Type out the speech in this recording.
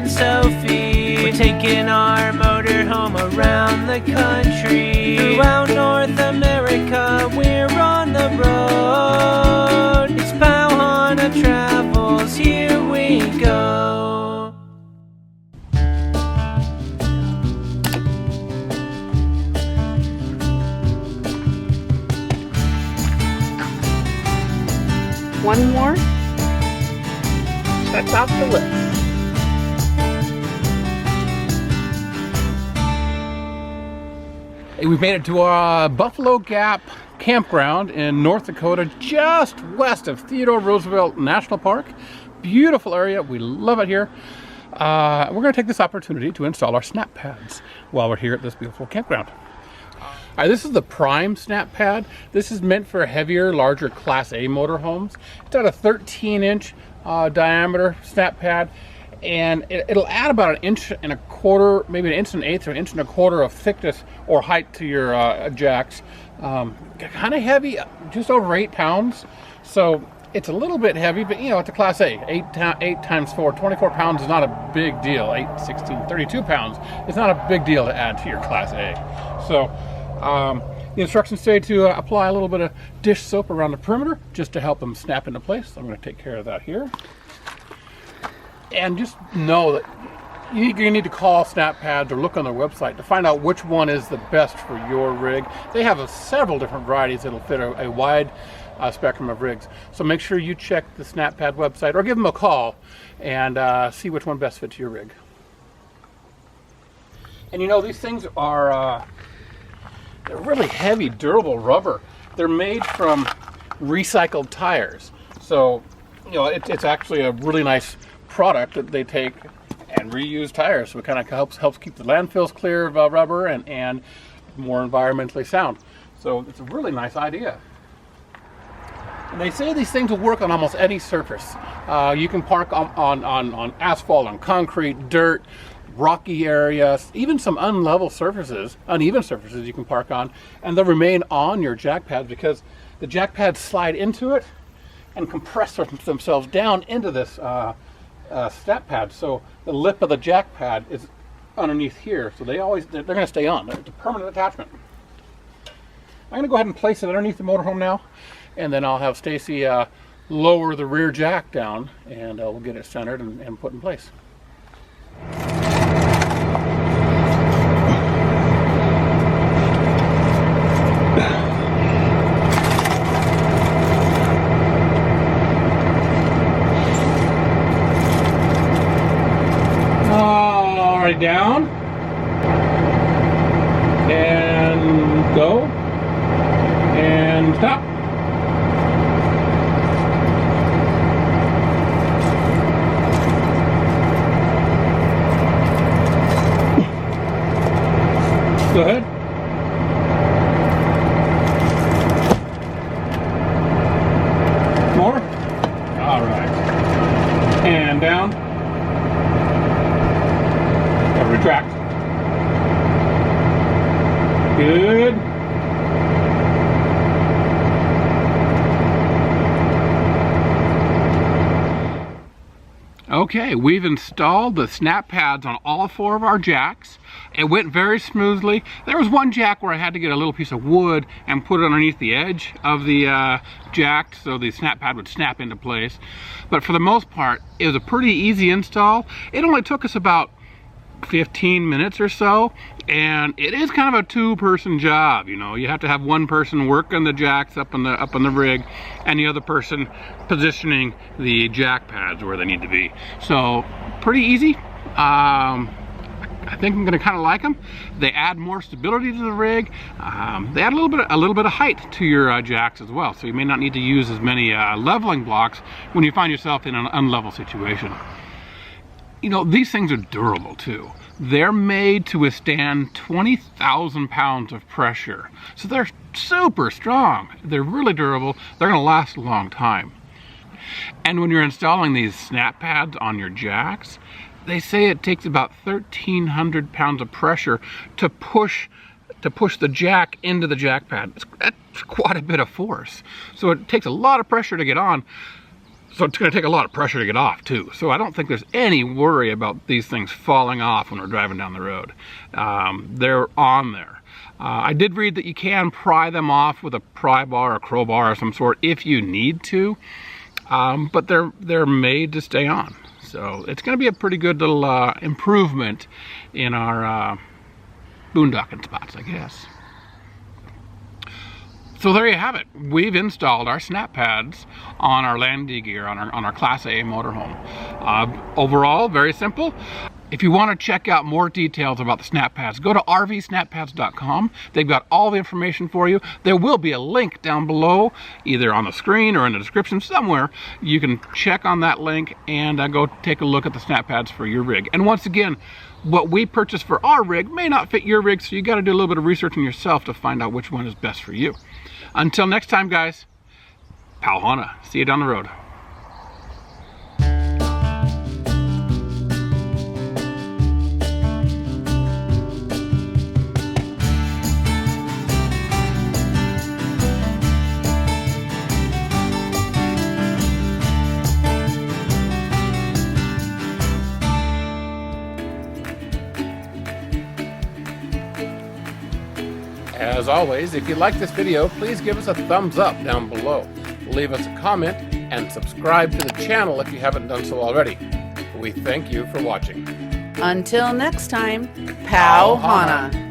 and Sophie. We're taking our motorhome around the country. Throughout North America, we're on the road. It's Pau Hana Travels, here we go. One more. Check off the list. Hey, we've made it to our Buffalo Gap Campground in North Dakota, just west of Theodore Roosevelt National Park. Beautiful area. We love it here. We're going to take this opportunity to install our SnapPads while we're here at this beautiful campground. All right, this is the Prime SnapPad. This is meant for heavier, larger Class A motorhomes. It's got a 13-inch diameter SnapPad, and it'll add about 1.25 inches, maybe 1.1 inches or 1.25 inches of thickness or height to your jacks. Kind of heavy, just over 8 pounds. So it's a little bit heavy, but you know, it's a Class A. 8 times 4, 24 pounds is not a big deal. 8, 16, 32 pounds. It's not a big deal to add to your Class A. So the instructions say to apply a little bit of dish soap around the perimeter just to help them snap into place. I'm going to take care of that here. And just know that you need to call SnapPads or look on their website to find out which one is the best for your rig. They have several different varieties that'll fit a wide spectrum of rigs. So make sure you check the SnapPad website or give them a call and see which one best fits your rig. And you know, these things are they're really heavy, durable rubber. They're made from recycled tires. So, you know, it's actually a really nice product that they take and reuse tires. So it kind of helps keep the landfills clear of rubber and more environmentally sound. So it's a really nice idea. And they say these things will work on almost any surface. You can park on asphalt, on concrete, dirt, rocky areas, even some uneven surfaces you can park on, and they'll remain on your jack pads because the jack pads slide into it and compress themselves down into this SnapPad. So the lip of the jack pad is underneath here, so they're going to stay on. It's a permanent attachment. I'm going to go ahead and place it underneath the motorhome now, and then I'll have Stacy lower the rear jack down, and we'll get it centered and put in place. Down and go and stop. Go ahead. More. All right. And down. Retract. Good. Okay, we've installed the SnapPads on all 4 of our jacks. It went very smoothly. There was one jack where I had to get a little piece of wood and put it underneath the edge of the jack so the SnapPad would snap into place. But for the most part, it was a pretty easy install. It only took us about 15 minutes or so, and it is kind of a 2-person job. You know, you have to have one person working the jacks up on the rig, and the other person positioning the jack pads where they need to be. So pretty easy. I think I'm going to kind of like them. They add more stability to the rig. They add a little bit of height to your jacks as well, so you may not need to use as many leveling blocks when you find yourself in an unlevel situation. You know, these things are durable too. They're made to withstand 20,000 pounds of pressure. So they're super strong. They're really durable. They're gonna last a long time. And when you're installing these SnapPads on your jacks, they say it takes about 1,300 pounds of pressure to push the jack into the jack pad. That's quite a bit of force. So it takes a lot of pressure to get on. So it's going to take a lot of pressure to get off too. So I don't think there's any worry about these things falling off when we're driving down the road. They're on there. I did read that you can pry them off with a pry bar or crowbar of some sort if you need to, but they're made to stay on. So it's going to be a pretty good little improvement in our boondocking spots, I guess. So there you have it. We've installed our SnapPads on our landing gear, on our Class A motorhome. Overall, very simple. If you want to check out more details about the SnapPads, go to RVsnappads.com. They've got all the information for you. There will be a link down below, either on the screen or in the description somewhere. You can check on that link and go take a look at the SnapPads for your rig. And once again, what we purchased for our rig may not fit your rig, so you got to do a little bit of research on yourself to find out which one is best for you. Until next time, guys, Pau Hana. See you down the road. As always, if you like this video, please give us a thumbs up down below. Leave us a comment and subscribe to the channel if you haven't done so already. We thank you for watching. Until next time, Pau Hana.